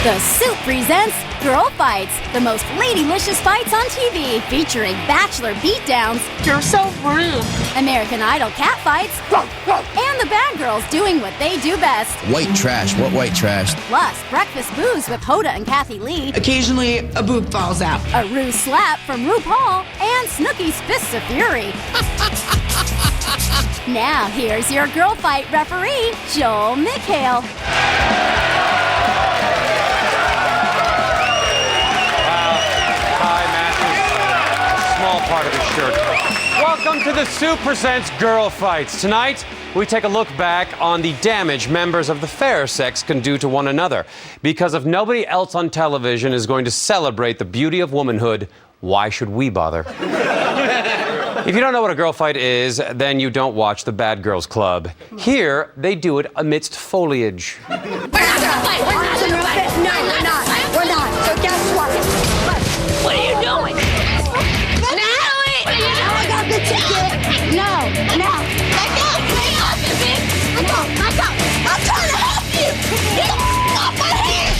The Soup presents Girl Fights, the most ladylicious fights on TV, featuring Bachelor beatdowns. You're so rude. American Idol catfights, and the bad girls doing what they do best. White trash. What white trash? Plus, breakfast booze with Hoda and Kathy Lee. Occasionally, a boob falls out. A Rue slap from RuPaul, and Snooki's Fists of Fury. Now, here's your Girl Fight referee, Joel McHale. Part of his shirt. Welcome to the Soup Presents Girl Fights. Tonight, we take a look back on the damage members of the fair sex can do to one another. Because if nobody else on television is going to celebrate the beauty of womanhood, why should we bother? If you don't know what a girl fight is, then you don't watch the Bad Girls Club. Here, they do it amidst foliage. We're not gonna fight. We're not gonna fight. No, we're not. We're not. So guess what? What are you doing? I got the ticket. No. Let go of me, bitch. Let go. I'm trying to help you. Get off my hand.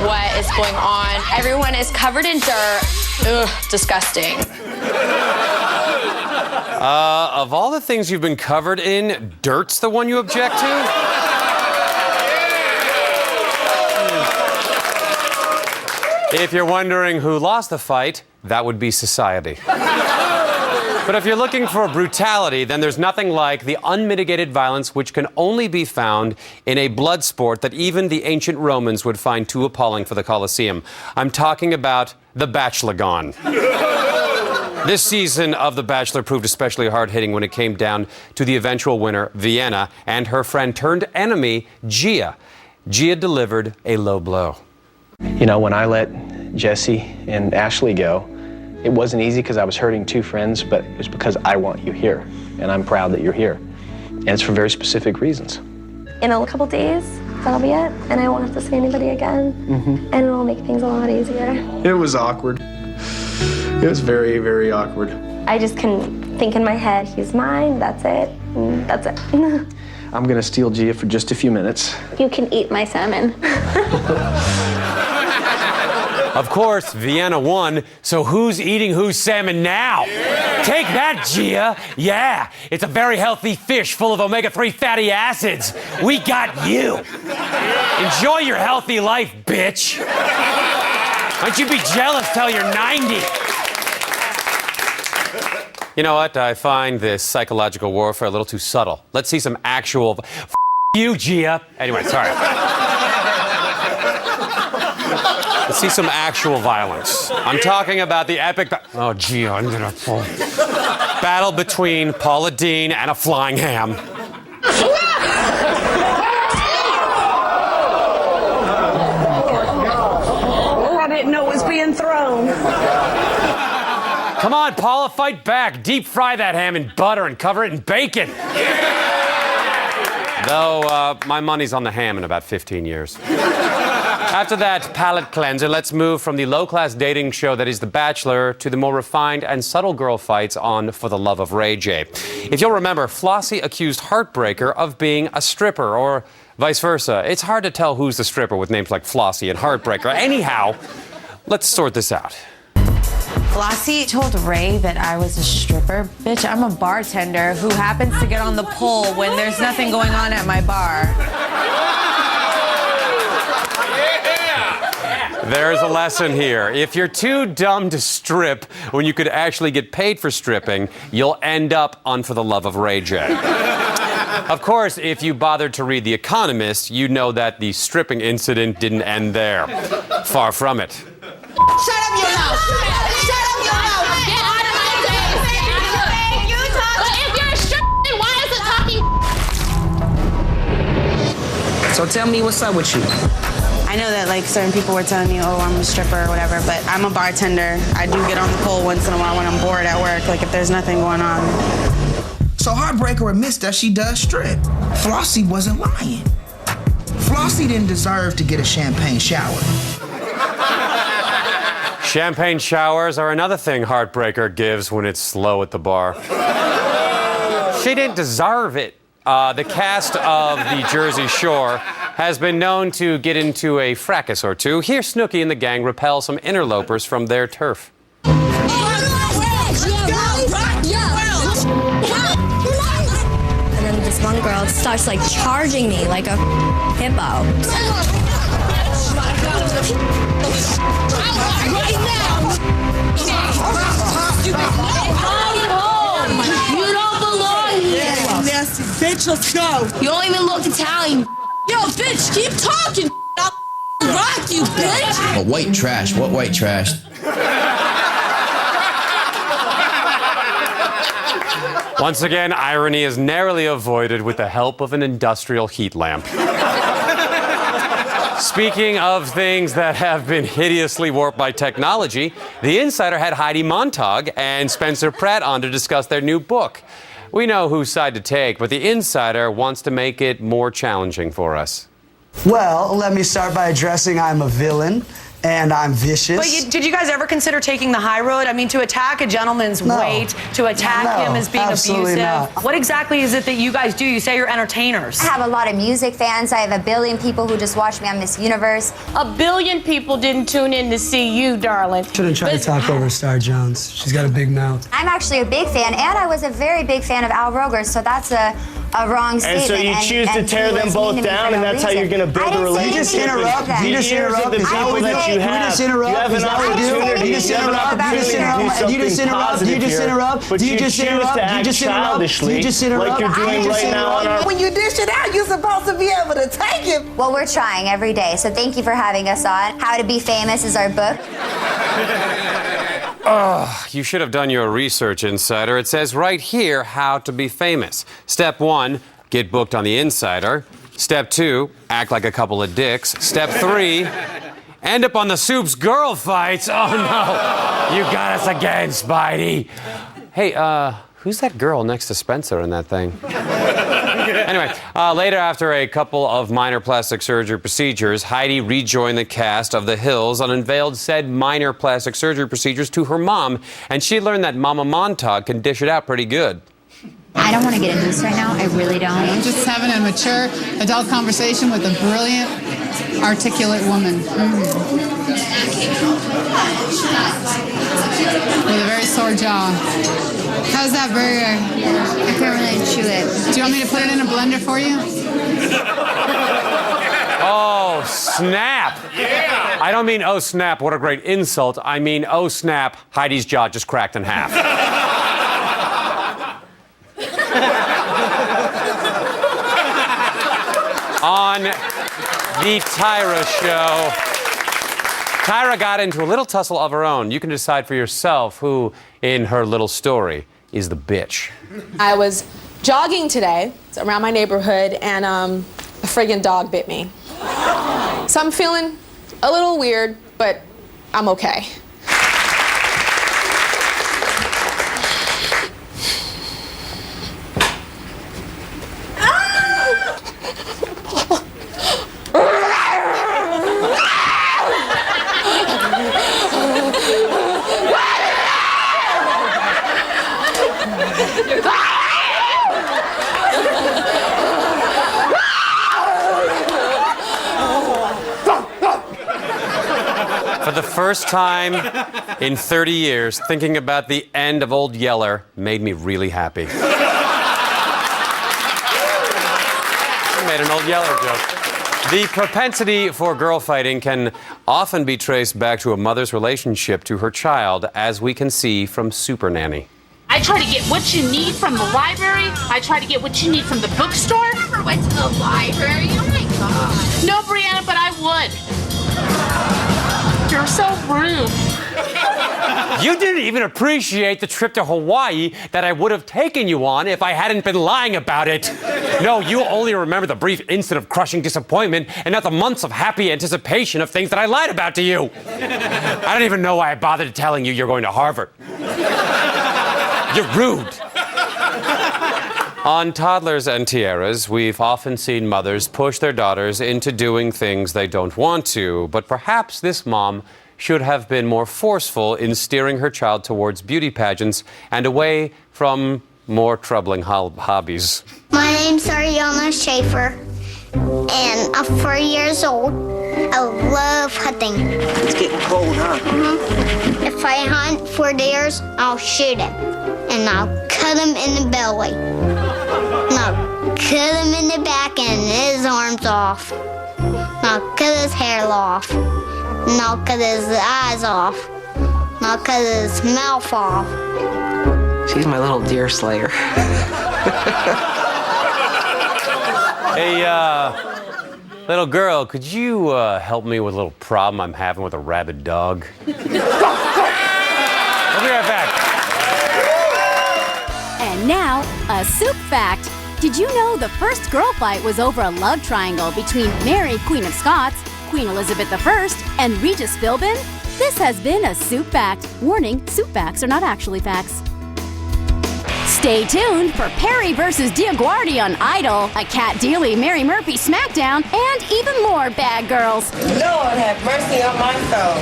What is going on? Everyone is covered in dirt. Ugh, disgusting. Of all the things you've been covered in, dirt's the one you object to? If you're wondering who lost the fight, that would be society. But if you're looking for brutality, then there's nothing like the unmitigated violence which can only be found in a blood sport that even the ancient Romans would find too appalling for the Colosseum. I'm talking about The Bachelor-gon. This season of The Bachelor proved especially hard-hitting when it came down to the eventual winner, Vienna, and her friend-turned-enemy, Gia. Gia delivered a low blow. You know, when I let Jesse and Ashley go, it wasn't easy because I was hurting two friends, but it was because I want you here, and I'm proud that you're here. And it's for very specific reasons. In a couple days, that'll be it, and I won't have to see anybody again, and it'll make things a lot easier. It was awkward. It was very, very awkward. I just can think in my head, he's mine, that's it, and that's it. I'm gonna steal Gia for just a few minutes. You can eat my salmon. Of course, Vienna won, so who's eating whose salmon now? Yeah. Take that, Gia. Yeah, it's a very healthy fish full of omega-3 fatty acids. We got you. Enjoy your healthy life, bitch. Why don't you be jealous till you're 90? You know what? I find this psychological warfare a little too subtle. Let's see some actual... you, Gia. Anyway, sorry. Let's see some actual violence. I'm talking about the epic... oh, Gia, I'm gonna pull... battle between Paula Deen and a flying ham. Oh, I didn't know it was being thrown. Come on, Paula, fight back. Deep fry that ham in butter and cover it in bacon. Though, my money's on the ham in about 15 years. After that palate cleanser, let's move from the low-class dating show that is The Bachelor to the more refined and subtle girl fights on For the Love of Ray J. If you'll remember, Flossie accused Heartbreaker of being a stripper, or vice versa. It's hard to tell who's the stripper with names like Flossie and Heartbreaker. Anyhow, let's sort this out. Flossie told Ray that I was a stripper. Bitch, I'm a bartender who happens to get on the pole when there's nothing going on at my bar. There's a lesson here. If you're too dumb to strip when you could actually get paid for stripping, you'll end up on For the Love of Ray J. Of course, if you bothered to read The Economist, you know that the stripping incident didn't end there. Far from it. Shut up your mouth. Shut up your mouth. Get out of my face. You talk. But if you're a stripper, then why is it talking? So tell me what's up with you. I know that like certain people were telling me, oh, I'm a stripper or whatever, but I'm a bartender. I do get on the pole once in a while when I'm bored at work, like if there's nothing going on. So Heartbreaker admits that she does strip. Flossie wasn't lying. Flossie didn't deserve to get a champagne shower. Champagne showers are another thing Heartbreaker gives when it's slow at the bar. She didn't deserve it. The cast of The Jersey Shore has been known to get into a fracas or two. Here, Snooki and the gang repel some interlopers from their turf. And then this one girl starts like charging me like a hippo. You don't belong here. Nasty bitch, let's go. You don't even look Italian. Yo, bitch, keep talking. I'll rock you, bitch. But white trash. What white trash? Once again, irony is narrowly avoided with the help of an industrial heat lamp. Speaking of things that have been hideously warped by technology, The Insider had Heidi Montag and Spencer Pratt on to discuss their new book. We know whose side to take, but The Insider wants to make it more challenging for us. Well, let me start by addressing I'm a villain and I'm vicious. But did you guys ever consider taking the high road? I mean, to attack a gentleman's weight, to attack him as being absolutely abusive. not. What exactly is it that you guys do? You say you're entertainers. I have a lot of music fans. I have 1 billion people who just watch me on Miss Universe. 1 billion people didn't tune in to see you, darling. Shouldn't try to talk over Star Jones. She's got a big mouth. I'm actually a big fan, and I was a very big fan of Al Roker, so that's a wrong statement. And so you choose to tear them both down, and that's how you're going to build a relationship. You just interrupt. You just interrupt. Is that what we do? You just interrupt. You have an opportunity. You just interrupt. You just interrupt. You just interrupt. You just interrupt. But you choose to act childishly, like you're doing right now on our. When you dish it out, you're supposed to be able to take it. Well, we're trying every day, so thank you for having us on. How to Be Famous is our book. You should have done your research, Insider. It says right here how to be famous. Step 1, get booked on The Insider. Step 2, act like a couple of dicks. Step 3, end up on the Soup's Girl Fights. Oh no, you got us again, Spidey. Hey, who's that girl next to Spencer in that thing? Anyway, later, after a couple of minor plastic surgery procedures, Heidi rejoined the cast of The Hills and unveiled said minor plastic surgery procedures to her mom, and she learned that Mama Montag can dish it out pretty good. I don't want to get into this right now. I really don't. I'm just having a mature adult conversation with a brilliant, articulate woman. With a very sore jaw. How's that burger? I can't really chew it. Do you want me to put it in a blender for you? Oh, snap. Yeah. I don't mean, oh, snap, what a great insult. I mean, oh, snap, Heidi's jaw just cracked in half. On the Tyra Show, Tyra got into a little tussle of her own. You can decide for yourself who, in her little story, is the bitch. I was jogging today around my neighborhood, and a friggin' dog bit me. So I'm feeling a little weird, but I'm okay. For the first time in 30 years, thinking about the end of Old Yeller made me really happy. I made an Old Yeller joke. The propensity for girl fighting can often be traced back to a mother's relationship to her child, as we can see from Super Nanny. I try to get what you need from the library. I try to get what you need from the bookstore. I never went to the library. Oh my God. No, Brianna, but I would. You're so rude. You didn't even appreciate the trip to Hawaii that I would have taken you on if I hadn't been lying about it. No, you only remember the brief instant of crushing disappointment and not the months of happy anticipation of things that I lied about to you. I don't even know why I bothered telling you you're going to Harvard. You're rude. On Toddlers and Tiaras, we've often seen mothers push their daughters into doing things they don't want to, but perhaps this mom should have been more forceful in steering her child towards beauty pageants and away from more troubling hobbies. My name's Ariana Schaefer, and I'm 4 years old. I love hunting. It's getting cold, huh? If I hunt for deers, I'll shoot him, and I'll cut him in the belly. And I'll cut him in the back and his arms off. And I'll cut his hair off. And I'll cut his eyes off. And I'll cut his mouth off. She's my little deer slayer. Hey, little girl, could you help me with a little problem I'm having with a rabid dog? We'll be right back. And now, a soup fact. Did you know the first girl fight was over a love triangle between Mary, Queen of Scots, Queen Elizabeth I, and Regis Philbin? This has been a soup fact. Warning, soup facts are not actually facts. Stay tuned for Perry versus DeGuardi on Idol, a Cat Deely, Mary Murphy Smackdown, and even more Bad Girls. Lord have mercy on my soul.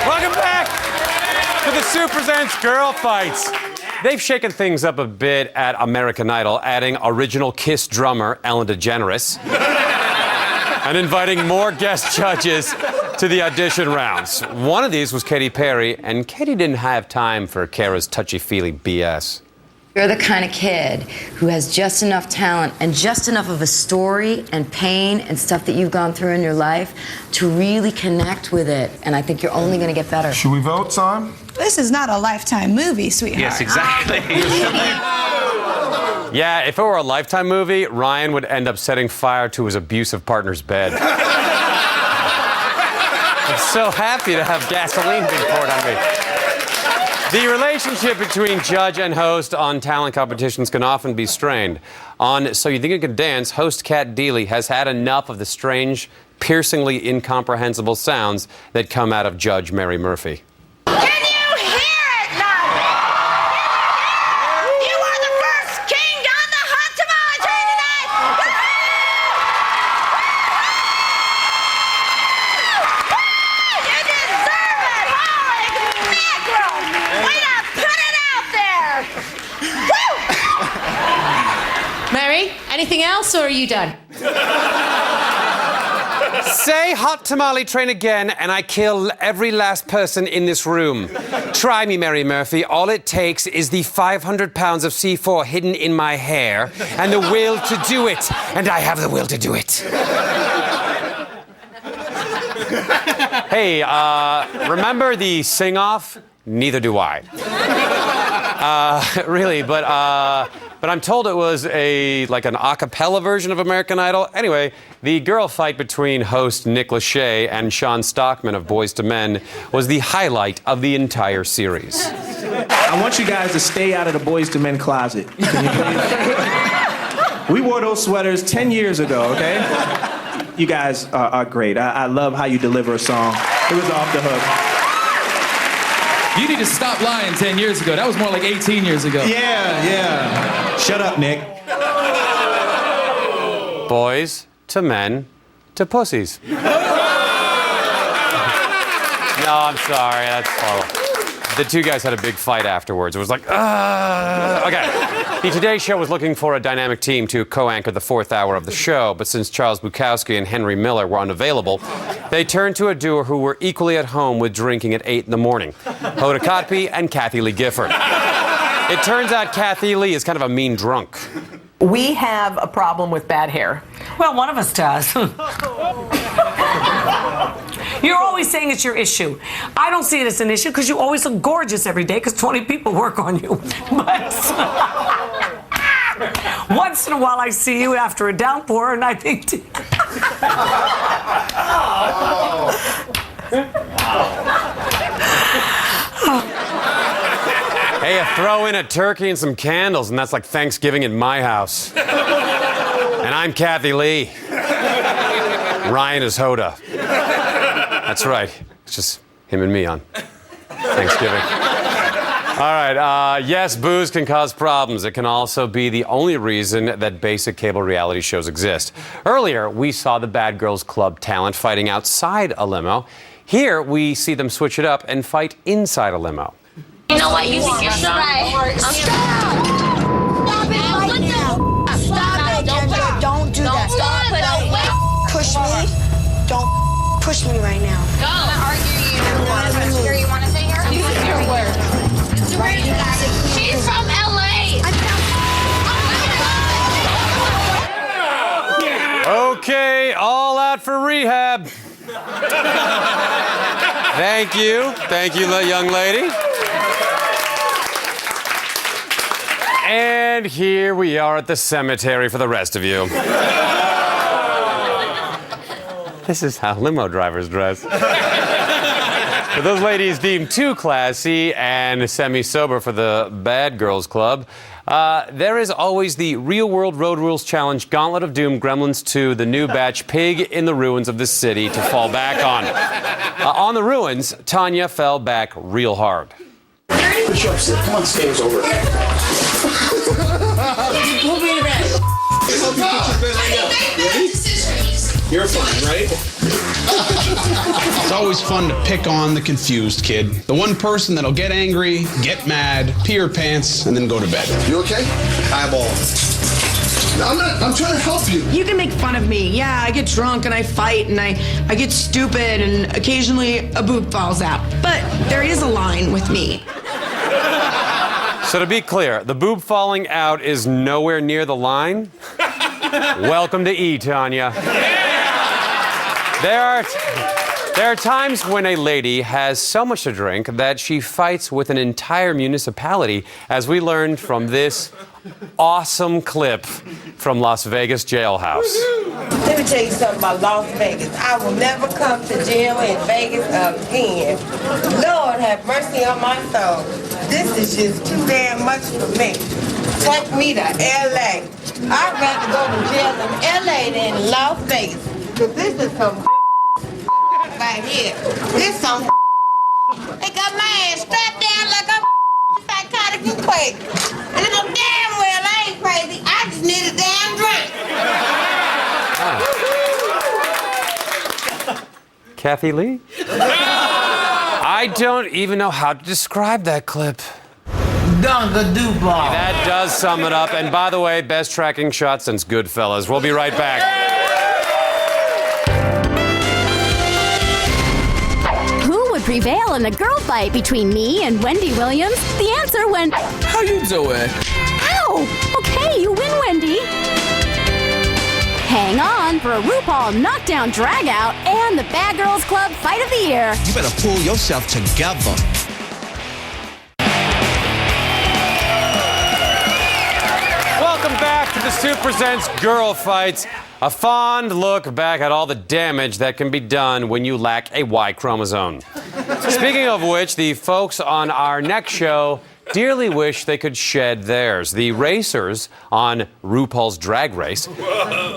Welcome back to the Soup Presents Girl Fights. They've shaken things up a bit at American Idol, adding original Kiss drummer Ellen DeGeneres and inviting more guest judges to the audition rounds. One of these was Katy Perry, and Katy didn't have time for Kara's touchy-feely BS. You're the kind of kid who has just enough talent and just enough of a story and pain and stuff that you've gone through in your life to really connect with it. And I think you're only going to get better. Should we vote, son? This is not a Lifetime movie, sweetheart. Yes, exactly. Yeah, if it were a Lifetime movie, Ryan would end up setting fire to his abusive partner's bed. I'm so happy to have gasoline being poured on me. The relationship between judge and host on talent competitions can often be strained. On So You Think You Can Dance, host Cat Deely has had enough of the strange, piercingly incomprehensible sounds that come out of Judge Mary Murphy. Can you hear it now? You are the first king on the hot tamale train tonight! You deserve it! Holy mackerel! Way to put it out there! Woo! Mary, anything else, or are you done? Say hot tamale train again, and I kill every last person in this room. Try me, Mary Murphy. All it takes is the 500 pounds of C4 hidden in my hair and the will to do it. And I have the will to do it. Hey, remember the sing-off? Neither do I. Really, but I'm told it was like an a cappella version of American Idol. Anyway, the girl fight between host Nick Lachey and Sean Stockman of Boyz II Men was the highlight of the entire series. I want you guys to stay out of the Boyz II Men closet. Can you please? We wore those sweaters 10 years ago, okay? You guys are great. I love how you deliver a song. It was off the hook. You need to stop lying 10 years ago. That was more like 18 years ago. Yeah. Shut up, Nick. Boys to men to pussies. No, I'm sorry. That's horrible. The two guys had a big fight afterwards. It was like, okay. The Today Show was looking for a dynamic team to co-anchor the fourth hour of the show, but since Charles Bukowski and Henry Miller were unavailable, they turned to a duo who were equally at home with drinking at 8 in the morning, Hoda Kotb and Kathy Lee Gifford. It turns out Kathy Lee is kind of a mean drunk. We have a problem with bad hair. Well, one of us does. You're always saying it's your issue. I don't see it as an issue because you always look gorgeous every day because 20 people work on you. But once in a while I see you after a downpour and I think... Hey, you throw in a turkey and some candles, and that's like Thanksgiving in my house. And I'm Kathy Lee. Ryan is Hoda. That's right. It's just him and me on Thanksgiving. right, yes, booze can cause problems. It can also be the only reason that basic cable reality shows exist. Earlier, we saw the Bad Girls Club talent fighting outside a limo. Here, we see them switch it up and fight inside a limo. You know what? You think you're strong? Stop it right now. Stop it. Don't do that. Stop it. Push me. Don't push me right now. Go. I'm gonna argue you. You want to stay here? Use your words. She's from LA. Okay, all out for rehab. Thank you. Thank you, young lady. And here we are at the cemetery for the rest of you. This is how limo drivers dress. For those ladies deemed too classy and semi-sober for the Bad Girls Club, there is always the Real World Road Rules Challenge Gauntlet of Doom Gremlins 2, the new batch Pig in the Ruins of the City to fall back on. On the ruins, Tanya fell back real hard. Put you up, sit. Come on, stairs over. Move me around. You're fine, right? It's always fun to pick on the confused kid. The one person that'll get angry, get mad, pee her pants, and then go to bed. You okay? Eyeball. No, I'm trying to help you. You can make fun of me. Yeah, I get drunk and I fight and I get stupid and occasionally a boob falls out. But there is a line with me. So to be clear, the boob falling out is nowhere near the line. Welcome to E, Tanya. There are times when a lady has so much to drink that she fights with an entire municipality, as we learned from this awesome clip from Las Vegas jailhouse. Let me tell you something about Las Vegas. I will never come to jail in Vegas again. Lord have mercy on my soul. This is just too damn much for me. Take me to L.A. I'd rather go to jail in L.A. than in Las Vegas. Because this is some right here. This some they got my ass strapped down like I'm psychotic and crazy. And I'm damn well I ain't crazy. I just need a damn drink. Kathy Lee? I don't even know how to describe that clip. Dunga-doo-ball. That does sum it up. And by the way, best tracking shot since Goodfellas. We'll be right back. Prevail in a girl fight between me and Wendy Williams? The answer went... How you doing? Ow! Okay, you win, Wendy. Hang on for a RuPaul Knockdown Dragout and the Bad Girls Club Fight of the Year. You better pull yourself together. Welcome back to the Soup Presents Girl Fights. A fond look back at all the damage that can be done when you lack a Y chromosome. Speaking of which, the folks on our next show dearly wish they could shed theirs. The racers on RuPaul's Drag Race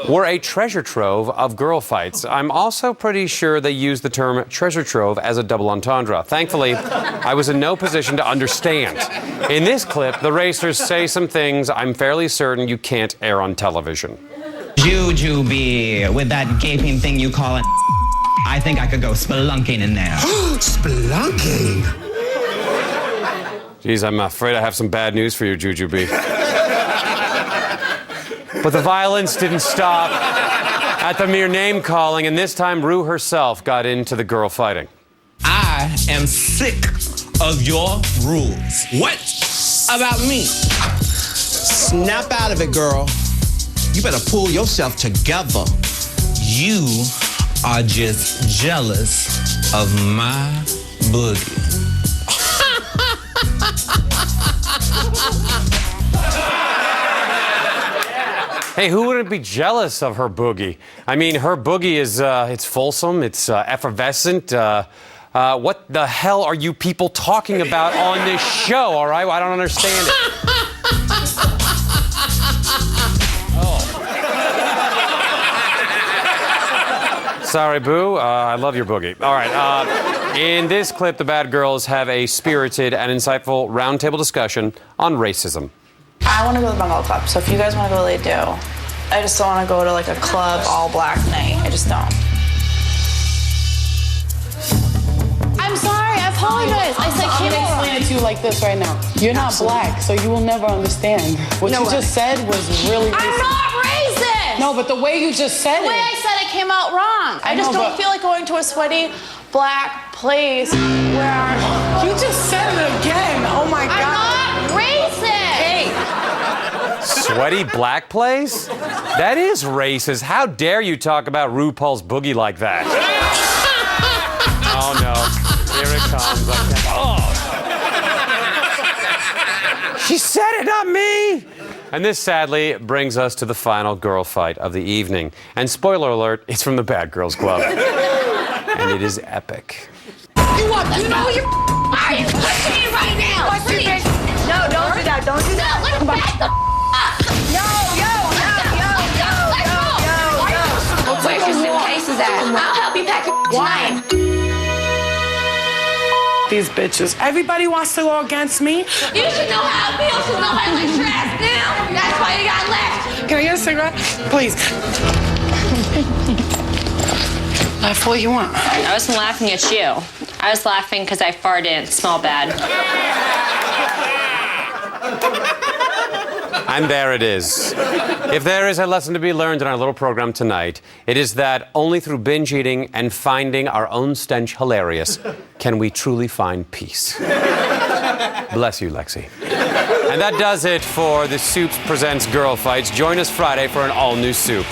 were a treasure trove of girl fights. I'm also pretty sure they used the term treasure trove as a double entendre. Thankfully, I was in no position to understand. In this clip, the racers say some things I'm fairly certain you can't air on television. Jujubee, with that gaping thing you call it, I think I could go spelunking in there. Spelunking? Geez, I'm afraid I have some bad news for you, Jujubee. But the violence didn't stop at the mere name calling, and this time Ru herself got into the girl fighting. I am sick of your rules. What about me? Snap out of it, girl. You better pull yourself together. You are just jealous of my boogie. Hey, who wouldn't be jealous of her boogie? I mean, her boogie is, it's fulsome, it's effervescent. What the hell are you people talking about on this show, all right? I don't understand it. Sorry, Boo. I love your boogie. All right. In this clip, the bad girls have a spirited and insightful roundtable discussion on racism. I want to go to the Bengal Club, so if you guys want to go, they do. I just don't want to go to like a club all black night. I just don't. I'm sorry, I apologize. I said I'm gonna explain it to you like this right now. You're not black, so you will never understand. What you just said was really racist. I'm not racist! No, but the way you just said The way I said it came out wrong. I just don't feel like going to a sweaty black place where... You just said it again. Oh my God. I'm not racist! Hey. Sweaty black place? That is racist. How dare you talk about RuPaul's Boogie like that? Oh no, here it comes. Oh. She said it, not me! And this sadly brings us to the final girl fight of the evening. And spoiler alert, it's from the Bad Girls Club. And it is epic. You know you're are you pushing me right now? Please. No, don't do that. Don't do that. Let's back the up. Where's your suitcases at? I'll help you pack your tonight. These bitches. Everybody wants to go against me. You should know how it feels because nobody likes your ass now. That's why you got left. Can I get a cigarette? Please. Laugh what you want. I wasn't laughing at you. I was laughing because I farted and it smelled bad. And there it is. If there is a lesson to be learned in our little program tonight, it is that only through binge eating and finding our own stench hilarious can we truly find peace. Bless you, Lexi. And that does it for the Soups Presents Girl Fights. Join us Friday for an all-new Soup.